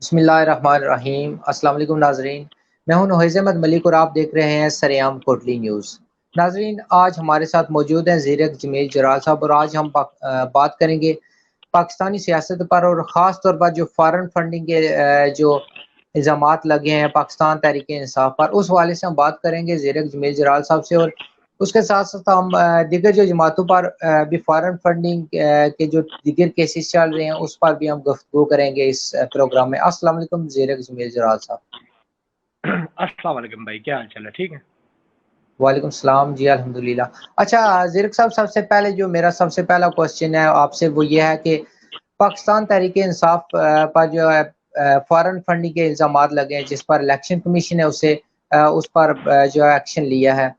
बिस्मिल्लाहिर्रहमानिर्रहीम। अस्सलाम वालेकुम नाज़रीन, मैं हूं नुहैज़ अहमद मलिक और आप देख रहे हैं सरेआम कोटली न्यूज़। नाज़रीन, आज हमारे साथ मौजूद हैं ज़ीरक जमील जलाल साहब और आज हम बात करेंगे पाकिस्तानी सियासत पर और ख़ास तौर पर जो फ़ॉरेन फंडिंग के जो इल्ज़ामात लगे हैं पाकिस्तान तहरीक-ए-इंसाफ पर, उस हवाले से हम बात करेंगे ज़ीरक जमील जलाल साहब से। और उसके साथ-साथ हम दीगर जो जमातों पर भी फ़ॉरेन फंडिंग के जो दीगर केसेस चल रहे हैं, उस पर भी हम गुफ्तगू करेंगे इस प्रोग्राम में। अस्सलाम वालेकुम ज़ीरक जमील जलाल साहब। अस्सलाम वालेकुम भाई, क्या हाल चाल है? ठीक है। वालेकुम सलाम जी, अल्हम्दुलिल्लाह। अच्छा ज़ीरक साहब, सबसे पहले जो मेरा सबसे पहला क्वेश्चन है आपसे वो ये है कि पाकिस्तान तहरीक-ए-इंसाफ पर जो है फ़ॉरेन फंडिंग के इल्ज़ामात लगे हैं, जिस पर इलेक्शन कमीशन है उसे उस पर जो है एक्शन लिया है।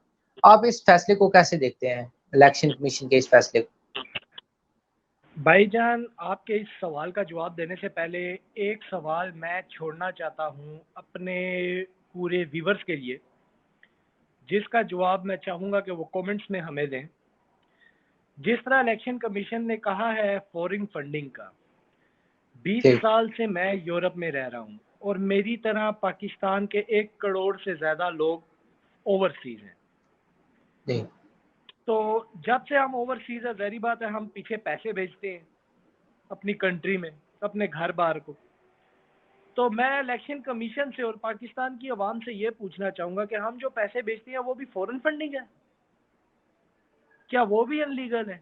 आप इस फैसले को कैसे देखते हैं? इलेक्शन कमीशन के इस फैसले को? भाईजान, आपके इस सवाल का जवाब देने से पहले एक सवाल मैं छोड़ना चाहता हूं अपने पूरे व्यूवर्स के लिए, जिसका जवाब मैं चाहूंगा कि वो कमेंट्स में हमें दें। जिस तरह इलेक्शन कमीशन ने कहा है फॉरेन फंडिंग का, 20 जी, साल से मैं यूरोप में रह रहा हूं और मेरी तरह पाकिस्तान के 1 करोड़ से ज्यादा लोग ओवरसीज हैं। जी, तो जब से हम ओवरसीज है, जहरी बात है हम पीछे पैसे भेजते हैं अपनी कंट्री में, अपने घर बार को। तो मैं इलेक्शन कमीशन से और पाकिस्तान की आवाम से ये पूछना चाहूंगा कि हम जो पैसे भेजते हैं वो भी फॉरेन फंडिंग है? क्या वो भी अनलीगल है?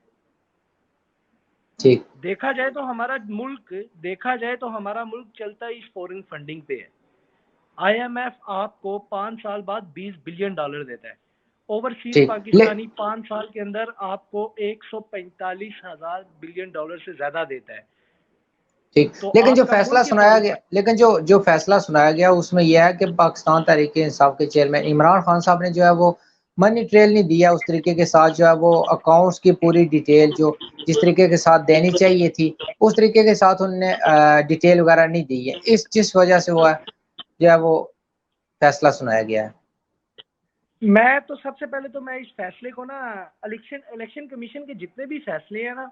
ठीक, देखा जाए तो हमारा मुल्क चलता ही इस फॉरेन फंडिंग पे है। आईएमएफ आपको 5 साल बाद $20 बिलियन देता है। ओवरसीज ठीक। पाकिस्तानी 5 साल के अंदर आपको $145,000 बिलियन से ज्यादा देता है। ठीक, तो लेकिन जो आपका फैसला मुल्क ही सुनाया फॉरेन गया, फंड। लेकिन जो फैसला सुनाया गया उसमें यह है कि पाकिस्तान तहरीक इंसाफ के चेयरमैन इमरान खान साहब ने जो है वो मनी ट्रेल नहीं दिया उस तरीके के साथ, जो है वो अकाउंट्स की पूरी डिटेल जो जिस तरीके के साथ देनी चाहिए थी उस तरीके के साथ उन्होंने डिटेल वगैरह नहीं दी है, इस जिस वजह से वो है जो है वो फैसला सुनाया गया है। मैं तो सबसे पहले तो मैं इस फैसले को ना, इलेक्शन इलेक्शन कमीशन के जितने भी फैसले हैं ना,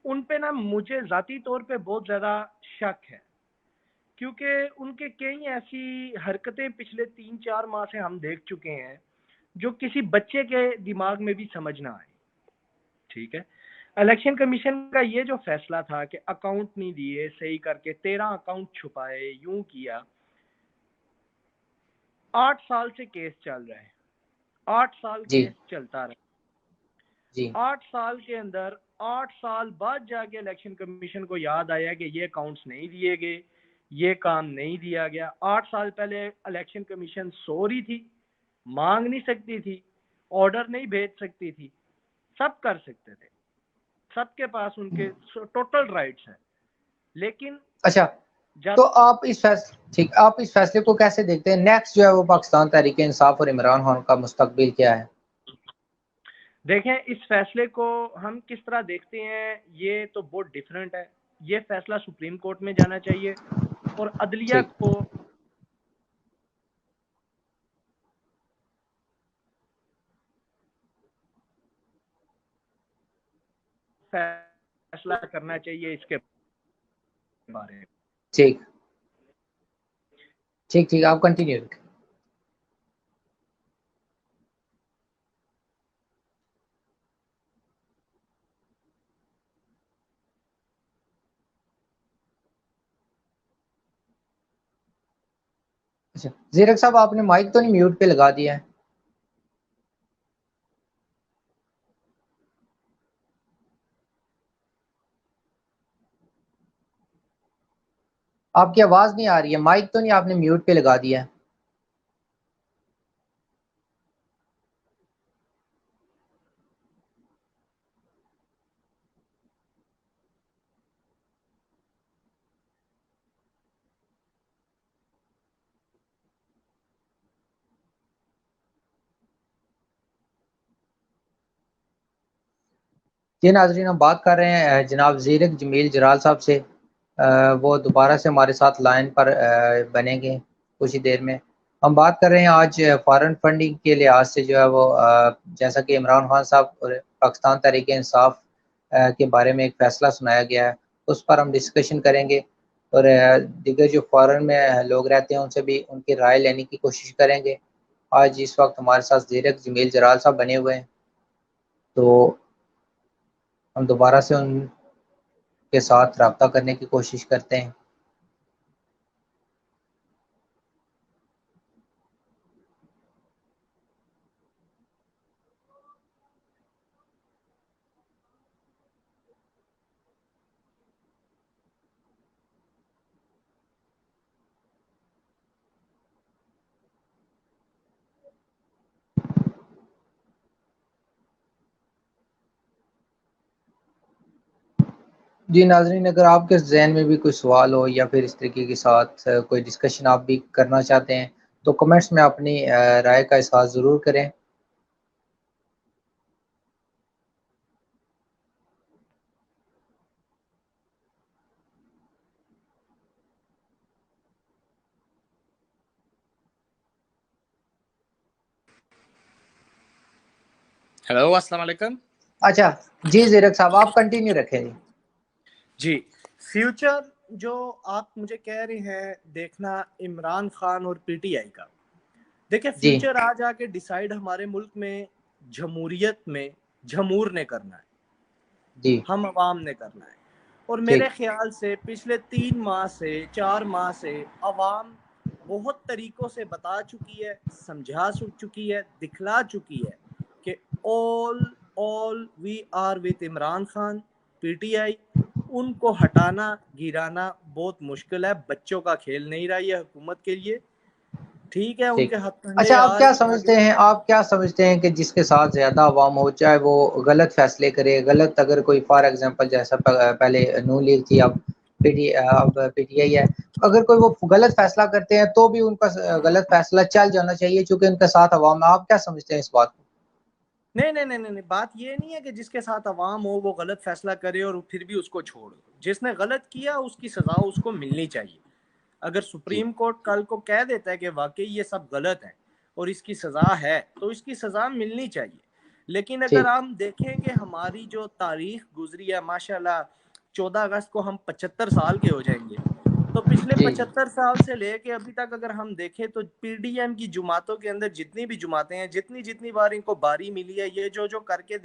उन पे ना मुझे जाती तौर पे बहुत ज़्यादा शक है। क्योंकि उनके कई ऐसी हरकतें पिछले 3-4 माह से हम देख चुके हैं जो किसी बच्चे के दिमाग में भी समझ ना आए। ठीक है। इलेक्शन कमीशन का ये जो फैसला था कि अकाउंट नहीं दिए सही करके 13 अकाउंट छुपाए, यूं किया। 8 साल से केस चल रहा है। 8 साल जी, केस चलता रहा। जी, 8 साल के अंदर 8 साल बाद जाके इलेक्शन कमीशन को याद आया कि ये अकाउंट्स नहीं दिए गए, ये काम नहीं दिया गया। 8 साल पहले इलेक्शन कमीशन सो रही थी, मांग नहीं सकती थी, ऑर्डर नहीं भेज सकती थी, सब कर सकते थे, सबके पास उनके टोटल राइट्स हैं। लेकिन अच्छा। तो जब आप इस फैसले को कैसे देखते हैं? नेक्स्ट जो है वो पाकिस्तान तहरीक इंसाफ और इमरान खान का मुस्तकबिल क्या है? देखें, इस फैसले को हम किस तरह देखते हैं ये तो बहुत डिफरेंट है। ये फैसला सुप्रीम कोर्ट में जाना चाहिए और अदलिया ठीक, को फैसला करना चाहिए इसके बारे में। ठीक, ठीक, ठीक, आप कंटिन्यू रखें। अच्छा, ज़ीरक साहब आपने माइक तो नहीं म्यूट पे लगा दिया है? आपकी आवाज़ नहीं आ रही है, माइक तो नहीं आपने म्यूट पे लगा दिया है? जी नाज़रीन, हम बात कर रहे हैं जनाब ज़ीरक जमील जलाल साहब से। वो दोबारा से हमारे साथ लाइन पर बनेंगे कुछ ही देर में। हम बात कर रहे हैं आज फ़ॉरेन फंडिंग के लिहाज से जो है वो जैसा कि इमरान खान साहब और पाकिस्तान तहरीक इंसाफ के बारे में एक फ़ैसला सुनाया गया है, उस पर हम डिस्कशन करेंगे। और दीगर जो फॉरेन में लोग रहते हैं उनसे भी उनकी राय लेने की कोशिश करेंगे। आज इस वक्त हमारे साथ ज़ीरक जमील जलाल साहब बने हुए हैं, तो हम दोबारा से उनके साथ रब्ता करने की कोशिश करते हैं। जी नाजरीन, अगर आपके जहन में भी कोई सवाल हो या फिर इस तरीके के साथ कोई डिस्कशन आप भी करना चाहते हैं तो कमेंट्स में अपनी राय का इज़हार ज़रूर करें। हेलो, अस्सलाम वालेकुम। अच्छा जी ज़ीरक साहब, आप कंटिन्यू रखें जी। जी, फ्यूचर जो आप मुझे कह रहे हैं देखना इमरान खान और पीटीआई का, देखिए जी फ्यूचर आज आके डिसाइड हमारे मुल्क में जमहूरियत में जमहूर ने करना है, जी हम अवाम ने करना है। और मेरे ठीक ख्याल से पिछले 3 माह से 4 माह से अवाम बहुत तरीकों से बता चुकी है, समझा चुकी है, दिखला चुकी है कि all all we are with Imran Khan, PTI. उनको हटाना गिराना बहुत मुश्किल है, बच्चों का खेल नहीं रहा ये हुकूमत के लिए। ठीक है, ठीक। उनके हथकंडे अच्छा, आज भी आगे। आप क्या समझते हैं कि जिसके साथ ज़्यादा अवाम हो, चाहे वो गलत फैसले करे, गलत अगर कोई फॉर एग्जांपल जैसा पहले नून लीग थी, अब पीटीआई है, अगर कोई वो गलत फैसला करते हैं तो भी उनका गलत फैसला चल जाना चाहिए चूंकि उनके साथ अवाम है। आप क्या समझते हैं इस बात को? नहीं नहीं नहीं नहीं, बात ये नहीं है कि जिसके साथ अवाम हो वो गलत फैसला करे और फिर भी उसको छोड़ दो। जिसने गलत किया उसकी सजा उसको मिलनी चाहिए। अगर जी सुप्रीम कोर्ट कल को कह देता है कि वाकई ये सब गलत है और इसकी सजा है तो इसकी सजा मिलनी चाहिए। लेकिन अगर ठीक हम देखें कि हमारी जो तारीख गुजरी है माशाल्लाह, 14 अगस्त को हम 75 साल के हो जाएंगे। तो पिछले जी 75 साल से लेके अभी तक अगर हम देखें तो पीडीएम की जुमातों के अंदर जितनी भी जुमातें हैं, जितनी जितनी बार इनको बारी मिली है, ये जो जो करके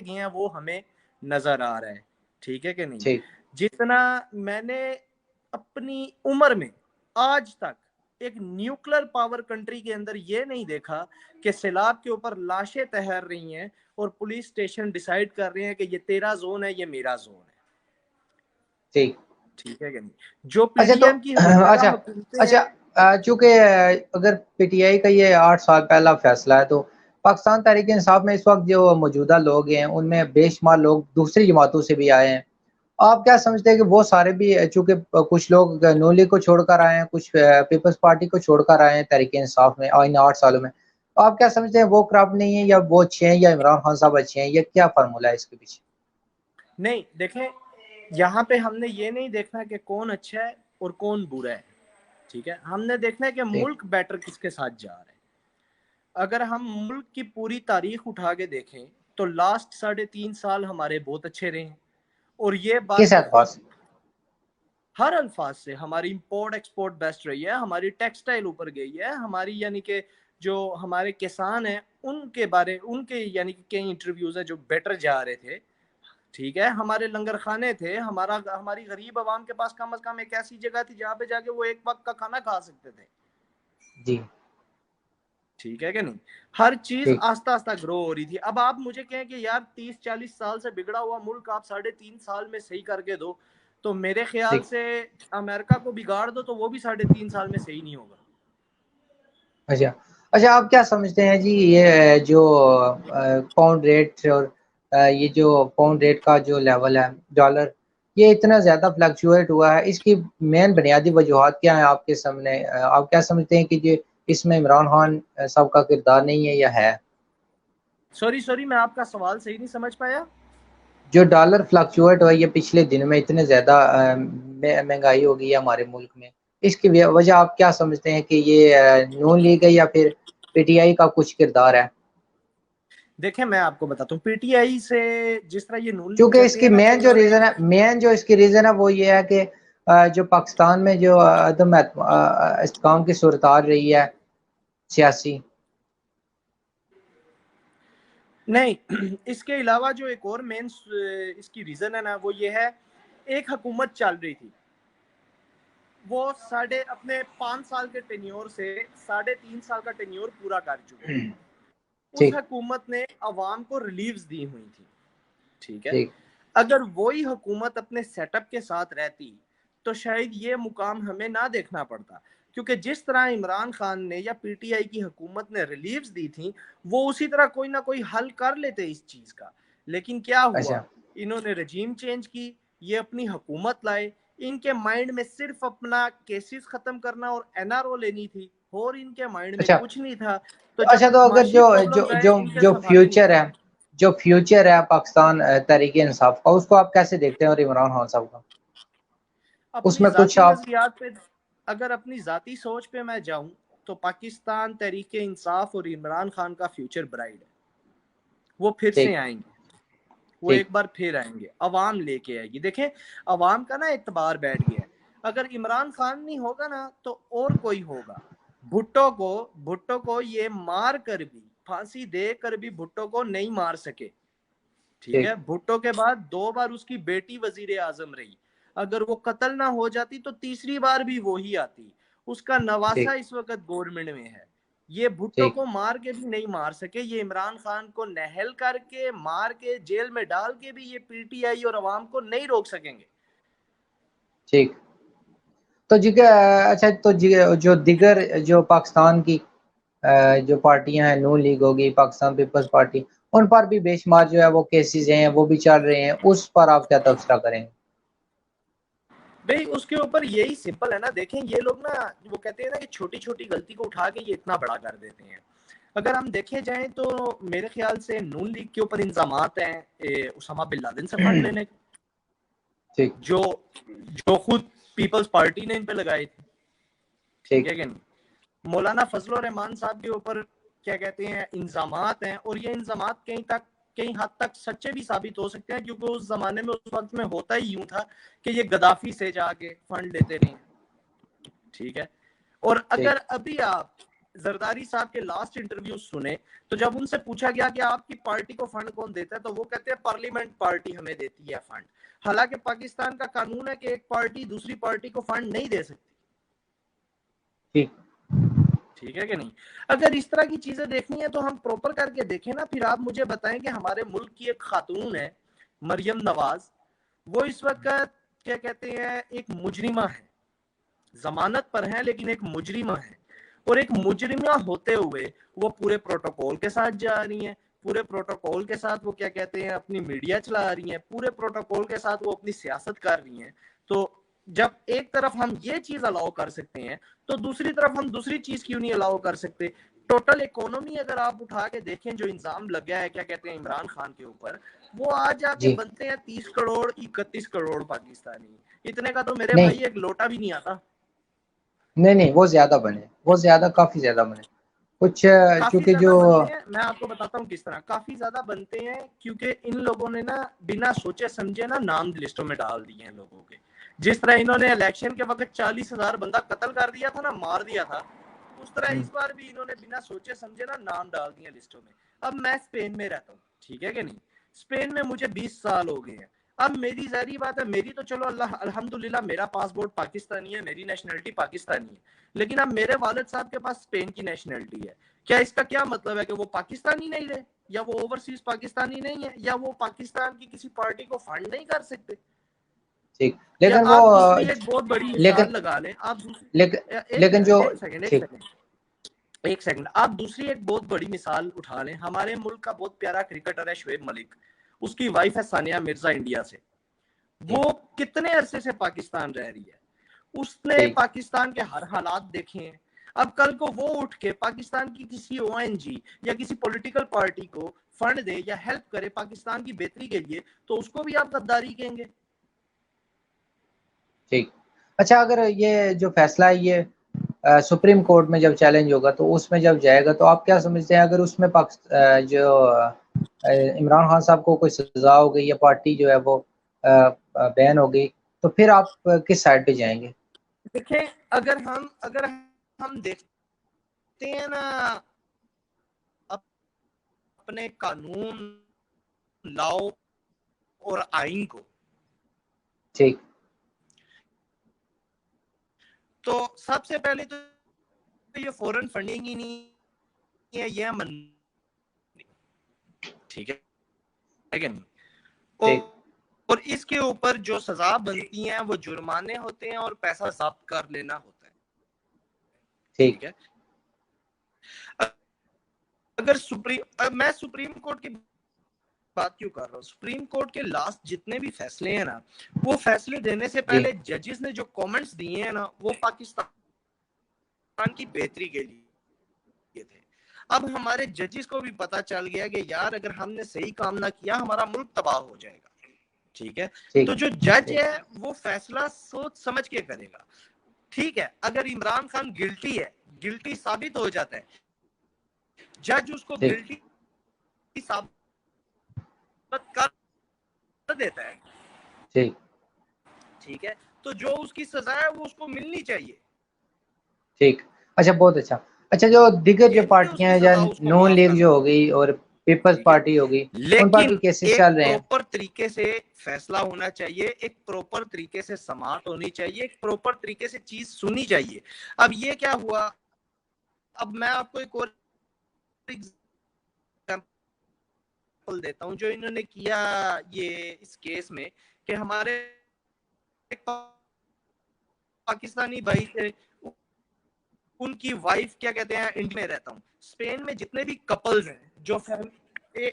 गए हैं वो हमें नजर आ रहा है। ठीक है कि नहीं? ठीक जितना मैंने अपनी उम्र में आज तक एक न्यूक्लियर पावर कंट्री के अंदर ये नहीं देखा कि सैलाब के ऊपर लाशें तैर रही हैं और पुलिस स्टेशन डिसाइड कर रहे हैं कि ये तेरा जोन है, ये मेरा जोन है। ठीक। ठीक है कि नहीं? जो अच्छा तो पीडीएम की वगैरह अच्छा हुकूमतें अच्छा हैं। चूंकि अगर पीटीआई का ये 8 साल पहला फैसला है तो पाकिस्तान तहरीक इंसाफ में इस वक्त जो मौजूदा लोग हैं उनमें बेशुमार लोग दूसरी जमातों से भी आए हैं। आप क्या समझते हैं कि वो सारे भी, चूंकि कुछ लोग नून लीग को छोड़कर आए हैं, कुछ पीपल्स पार्टी को छोड़कर आए हैं तहरीक इंसाफ में इन 8 सालों में, तो आप क्या समझते हैं वो करप्ट नहीं है या वो अच्छे हैं या इमरान खान साहब अच्छे हैं, या क्या फार्मूला है इसके पीछे? नहीं देखें, यहाँ पे हमने ये नहीं देखना कि कौन अच्छा है और कौन बुरा है। ठीक है, हमने देखना है कि ठीक मुल्क बेटर किसके साथ जा रहा है। अगर हम मुल्क की पूरी तारीख उठा के देखें तो लास्ट 3.5 साल हमारे बहुत अच्छे रहे हैं। और ये बात किस तो एतबार खुद से? हर अल्फाज से हमारी इंपोर्ट एक्सपोर्ट बेस्ट रही है, हमारी टेक्सटाइल ऊपर गई है, हमारी यानी कि जो हमारे किसान हैं उनके बारे उनके यानी कि कई इंटरव्यूज है जो बेटर जा रहे थे। ठीक है, हमारे लंगर खाने थे, हमारी गरीब आवाम के पास कम से कम एक ऐसी जगह थी जहाँ पे जाके वो एक वक्त का खाना खा सकते थे। जी ठीक है कि नहीं? हर चीज ठीक आस्ता आस्ता ग्रो हो रही थी। अब आप मुझे कहें कि यार 30-40 साल से बिगड़ा हुआ मुल्क आप 3.5 साल में सही करके दो, तो मेरे ख्याल ठीक। से अमेरिका को बिगाड़ दो तो वो भी 3.5 साल में सही नहीं होगा। अच्छा अच्छा, आप क्या समझते हैं जी, ये जो पाउंड रेट और ये जो पाउंड रेट का जो लेवल है, डॉलर, ये इतना ज़्यादा फ्लक्चुएट हुआ है, इसकी मेन बुनियादी वजूहात क्या है आपके सामने? आप क्या समझते हैं कि जो इसमें इमरान खान साहब का किरदार नहीं है या है? सॉरी सॉरी, मैं आपका सवाल सही नहीं समझ पाया। जो डॉलर फ्लक्चुएट हुआ ये पिछले दिनों में इतने ज़्यादा महंगाई हो गई है हमारे मुल्क में, इसकी वजह आप क्या समझते हैं कि ये नून लीग है या फिर पीटीआई का कुछ किरदार है? देखें मैं आपको बताता हूँ, पीटीआई से जिस तरह ये नून लीग क्योंकि कहते इसकी हैं ना कि मेन जो इन्होंने रीज़न है, मेन जो इसकी रीज़न है वो ये है कि जो पाकिस्तान में जो अदम इस्तेकाम की सूरत आ रही है सियासी? नहीं इसके अलावा जो एक और मेन इसकी रीजन है ना, वो ये है, एक हुकूमत चल रही थी, वो अपने 5 साल के टेन्योर से 3.5 साल का टेन्योर पूरा कर चुकी है। उस हुकूमत ने अवाम को रिलीव्स दी हुई थी, ठीक है। अगर वही हुकूमत अपने सेटअप के साथ रहती तो शायद ये मुकाम हमें ना देखना पड़ता, क्योंकि जिस तरह इमरान खान ने या पीटीआई की हुकूमत ने रिलीव्स दी थी, वो उसी तरह कोई ना कोई हल कर लेते इस चीज का। लेकिन क्या हुआ, इन्होंने रजीम चेंज की, ये अपनी हुकूमत लाए, इनके माइंड में सिर्फ अपना केसेस खत्म करना और एनआरओ लेनी थी, और इनके माइंड में कुछ नहीं था। तो अगर जो फ्यूचर है पाकिस्तान तहरीक इंसाफ का, उसको आप कैसे देखते हैं, और इमरान खान साहब का उसमें कुछ आप? पे अगर अपनी जाती सोच पे मैं जाऊं तो पाकिस्तान तहरीक इंसाफ और इमरान खान का फ्यूचर ब्राइट है। वो फिर से आएंगे, वो एक बार फिर आएंगे, अवाम लेके आएगी। देखें, अवाम का ना एतबार बैठ गया है। अगर इमरान खान नहीं होगा ना तो और कोई होगा। भुट्टो को ये मार कर भी, फांसी दे कर भी भुट्टो को नहीं मार सके, ठीक है। भुट्टो के बाद 2 बार उसकी बेटी वजीर आजम रही, अगर वो कत्ल ना हो जाती तो तीसरी बार भी वो ही आती। उसका नवासा इस वक्त गवर्नमेंट में है। ये भुट्टो को मार के भी नहीं मार सके, ये इमरान खान को नहल करके मार के जेल में डाल के भी ये पीटीआई और अवाम को नहीं रोक सकेंगे। ठीक, तो जी अच्छा, तो जो दिगर जो पाकिस्तान की जो पार्टियां हैं, नून लीग होगी, पाकिस्तान पीपल्स पार्टी, उन पर भी बेशुमार जो है वो केसेस हैं, वो भी चल रहे हैं, उस पर आप क्या तबसरा करेंगे? भाई उसके ऊपर यही सिंपल है ना, देखें ये लोग ना, वो कहते हैं ना कि छोटी छोटी गलती को उठा के ये इतना बड़ा कर देते हैं। अगर हम देखे जाए तो मेरे ख्याल से नून लीग के ऊपर इंजामात हैं उसामा बिन लादेन से फंड लेने के, जो खुद पीपल्स पार्टी ने इन पे लगाए थे, ठीक है कि नहीं। मौलाना फजल रहमान साहब के ऊपर क्या कहते हैं इंजामात हैं, और ये इंजामात कहीं हद तक सच्चे भी साबित हो सकते हैं, क्योंकि उस जमाने में, उस वक्त में होता ही यूं था कि ये गद्दाफी से जाके फंड लेते रहे, ठीक है। और अगर अभी आप जरदारी साहब के लास्ट इंटरव्यू सुने तो जब उनसे पूछा गया कि आपकी पार्टी को फंड कौन देता है, तो वो कहते हैं पार्लियामेंट पार्टी हमें देती है फंड। हालांकि पाकिस्तान का कानून है कि एक पार्टी दूसरी पार्टी को फंड नहीं दे सकती, ठीक है कि नहीं। अगर इस तरह की चीजें देखनी है तो हम प्रॉपर करके देखें ना। फिर आप मुझे बताएं कि हमारे मुल्क की एक खातून है मरियम नवाज, वो इस वक्त क्या कहते हैं एक मुजरिमा है, जमानत पर है लेकिन एक मुजरिमा है, और एक मुजरिमा होते हुए वो पूरे प्रोटोकॉल के साथ जा रही है, पूरे प्रोटोकॉल के साथ वो क्या कहते हैं अपनी मीडिया चला रही है, पूरे प्रोटोकॉल के साथ वो अपनी सियासत कर रही है। तो जब एक तरफ हम ये चीज अलाउ कर सकते हैं तो दूसरी तरफ हम दूसरी चीज क्यों नहीं अलाउ कर सकते। टोटल इकोनॉमी अगर आप उठा के देखें, जो इंजाम लग गया है क्या कहते हैं इमरान खान के ऊपर, वो आज आके बनते हैं 30 करोड़ 31 करोड़ पाकिस्तानी। इतने का तो मेरे भाई एक लोटा भी नहीं आता। नहीं, वो ज्यादा बने, वो ज्यादा, काफी ज्यादा बने कुछ, क्योंकि जो मैं आपको बताता हूँ किस तरह काफी ज्यादा बनते हैं, क्योंकि इन लोगों ने ना बिना सोचे समझे ना नाम लिस्टों में डाल दिए हैं लोगों के। जिस तरह इन्होंने इलेक्शन के वक्त 40,000 बंदा कत्ल कर दिया था ना, मार दिया था, उस तरह इस बार भी इन्होंने बिना सोचे समझे ना नाम डाल दिए लिस्टों में। अब मैं स्पेन में रहता हूँ, ठीक है कि नहीं, स्पेन में मुझे 20 साल हो गए हैं। अब मेरी जाहिर बात है, मेरी तो चलो अल्हम्दुलिल्लाह मेरा पासपोर्ट पाकिस्तानी है, मेरी नेशनलिटी पाकिस्तानी है, लेकिन अब मेरे वालिद साहब के पास स्पेन की नेशनलिटी है। क्या इसका क्या मतलब है कि वो पाकिस्तानी नहीं रहे, या वो ओवरसीज पाकिस्तानी नहीं है, या वो पाकिस्तान की किसी पार्टी को फंड नहीं कर सकते? ठीक, लेकिन वो एक बहुत बड़ी मिसाल लगा लें आप, लेकिन जो एक सेकंड आप दूसरी एक बहुत बड़ी मिसाल उठा लें। हमारे मुल्क का बहुत प्यारा क्रिकेटर है शोएब मलिक, उसकी वाइफ है सानिया मिर्जा इंडिया से। वो कितने अरसे से पाकिस्तान रह रही है, उसने पाकिस्तान के हर हालात देखे हैं। अब कल को वो उठ के पाकिस्तान की किसी ओएनजी या किसी पॉलिटिकल पार्टी को फंड दे या हेल्प करे पाकिस्तान की बेहतरी के लिए, तो उसको भी आप गद्दारी कहेंगे। ठीक, अच्छा, अगर ये जो फैसला है ये सुप्रीम कोर्ट में जब चैलेंज होगा तो उसमें जब जाएगा, तो आप क्या समझते हैं, अगर उसमें जो इमरान खान साहब को कोई सजा हो गई या पार्टी जो है वो बैन हो गई, तो फिर आप किस साइड पे जाएंगे? देखें, अगर हम देखते हैं ना अपने कानून, लॉ और आइन को, ठीक। तो सबसे पहले तो ये फॉरेन फंडिंग ही नहीं है, ये मन, ठीक है कि नहीं? ठीक। और इसके ऊपर जो सजा बनती है वो जुर्माने होते हैं और पैसा जब्त कर लेना होता है, ठीक। ठीक है। अगर मैं सुप्रीम कोर्ट की बात क्यों कर रहा हूँ, सुप्रीम कोर्ट के लास्ट जितने भी फैसले हैं ना, वो फैसले देने से जी। पहले जजेस ने जो कमेंट्स दिए हैं ना, वो पाकिस्तान की बेहतरी के लिए थे। अब हमारे जजेस को भी पता चल गया कि यार अगर हमने सही काम ना किया हमारा मुल्क तबाह हो जाएगा, ठीक है। ठीक। तो जो जज है वो फैसला सोच समझ के करेगा, ठीक है। अगर इमरान खान गिल्टी है, गिल्टी साबित हो जाता है, जज उसको ठीक। गिल्टी साबित कर देता है, ठीक। ठीक है। तो जो उसकी सजा है वो उसको मिलनी चाहिए, ठीक। अच्छा, बहुत अच्छा। अच्छा, जो दिगर जो ये नहीं कि पार्टियां उसकी हैं, सजा जैसे उसको नून माफ लीग कर जो दो, हो गई और पीपल्स ठीक है। पार्टी हो गई, उन पर भी लेकिन केसेस एक चल रहे हैं। प्रॉपर तरीके से फैसला होना चाहिए, एक प्रॉपर तरीके से समाअत होनी चाहिए, एक प्रॉपर तरीके से चीज सुनी चाहिए। अब ये क्या हुआ, अब मैं आपको एक और एग्जांपल देता हूं जो इन्होंने किया ये इस केस में, कि हमारे पाकिस्तानी भाई थे, उनकी वाइफ क्या कहते हैं, इंडिया में रहता हूँ, स्पेन में जितने भी कपल्स हैं जो फैमिली,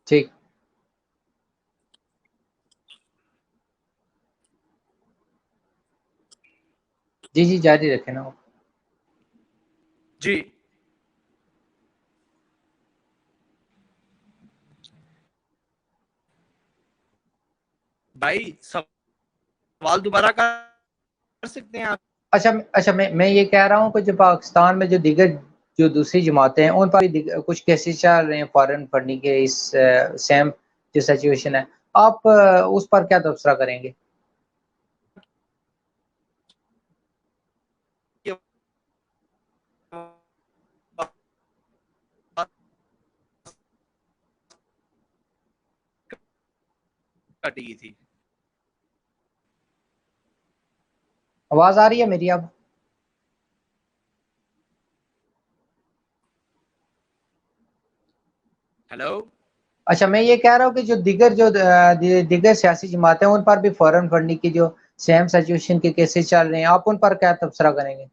ठीक। जी जी, जारी रखें ना। जी भाई, सवाल दोबारा कर सकते हैं आप? अच्छा अच्छा, मैं ये कह रहा हूँ कि जो पाकिस्तान में जो दिगर जो दूसरी जमातें हैं, उन पर भी कुछ केसेस चल रहे हैं फॉरेन फंडिंग के, इस सेम जो सिचुएशन है, आप उस पर क्या तबसरा करेंगे? कटी थी। आवाज आ रही है मेरी अब? हेलो। अच्छा, मैं ये कह रहा हूँ कि जो दिगर सियासी जमातें हैं, उन पर भी फॉरेन फंडिंग की जो सेम सिचुएशन के केसेस चल रहे हैं, आप उन पर क्या तबसरा करेंगे?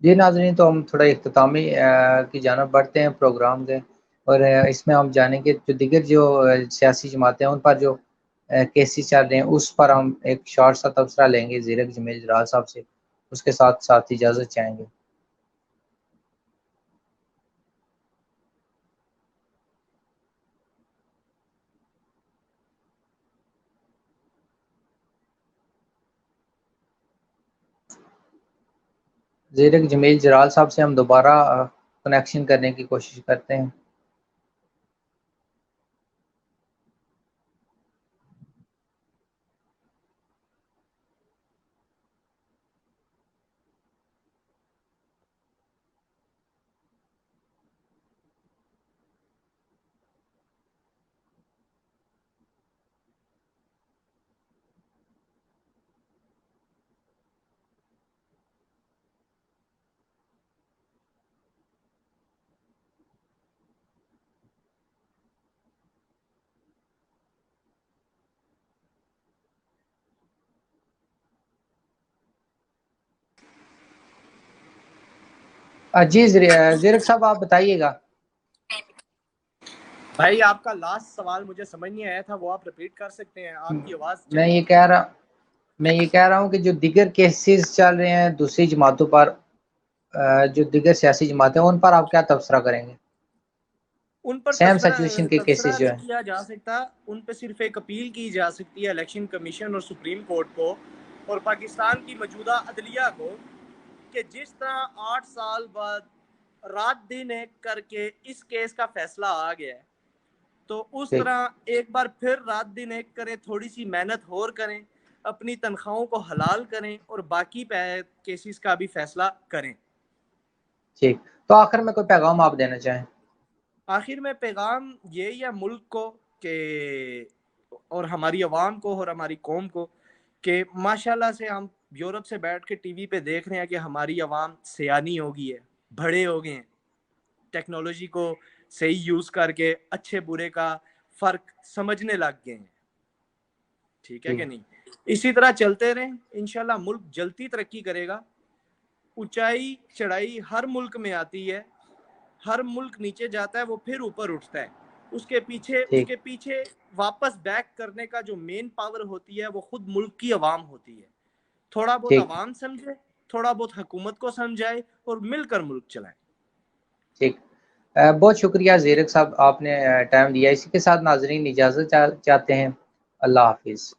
जी नाज़रीन, तो हम थोड़ा इख्तितामी की जानिब बढ़ते हैं प्रोग्राम के, और इसमें हम जानेंगे जो दिगर जो सियासी जमातें हैं, उन पर जो केसेस चल रहे हैं, उस पर हम एक शॉर्ट सा तबसरा लेंगे ज़ीरक जमील जलाल साहब से, उसके साथ साथ इजाज़त चाहेंगे। ज़ीरक जमील जलाल साहब से हम दोबारा कनेक्शन करने की कोशिश करते हैं। जी ज़ीरक साहब, आप बताइएगा। भाई आपका लास्ट सवाल मुझे समझ नहीं आया था, वो आप रिपीट कर सकते हैं, आपकी आवाज मैं चली ये गई थी। कह रहा मैं ये कह रहा हूँ कि जो दिगर केसेस चल रहे हैं दूसरी जमातों पर, जो दीगर सियासी जमातें हैं उन पर आप क्या तबसरा करेंगे? उन पर सेम सिचुएशन के तबसरा केसेस जो नहीं है। किया जा सकता। उन पर सिर्फ एक अपील की जा सकती है इलेक्शन कमीशन और सुप्रीम कोर्ट को और पाकिस्तान की मौजूदा अदलिया को कि जिस तरह 8 साल बाद रात दिन एक करके इस केस का फैसला आ गया है, तो उस ठीक तरह एक बार फिर रात दिन एक करें, थोड़ी सी मेहनत और करें, अपनी तनख्वाहों को हलाल करें और बाकी केसेस का भी फैसला करें। ठीक। तो आखिर में कोई पैगाम आप देना चाहें? आखिर में पैगाम ये या मुल्क को के और हमारी आवाम को और हमारी कौम को कि माशाल्लाह से हम यूरोप से बैठ के टीवी पे देख रहे हैं कि हमारी आवाम सयानी हो गई है, बड़े हो गए हैं, टेक्नोलॉजी को सही यूज करके अच्छे बुरे का फर्क समझने लग गए हैं। ठीक है कि नहीं? इसी तरह चलते रहे, इंशाल्लाह मुल्क जल्दी तरक्की करेगा। ऊंचाई चढ़ाई हर मुल्क में आती है, हर मुल्क नीचे जाता है वो फिर ऊपर उठता है। उसके पीछे वापस बैक करने का जो मेन पावर होती है वो खुद मुल्क की आवाम होती है। थोड़ा बहुत आवाम समझे, थोड़ा बहुत हुकूमत को समझाए और मिलकर मुल्क चलाए। ठीक। बहुत शुक्रिया ज़ीरक साहब, आपने टाइम दिया। इसी के साथ नाजरीन इजाज़त चाहते हैं। अल्लाह हाफिज़।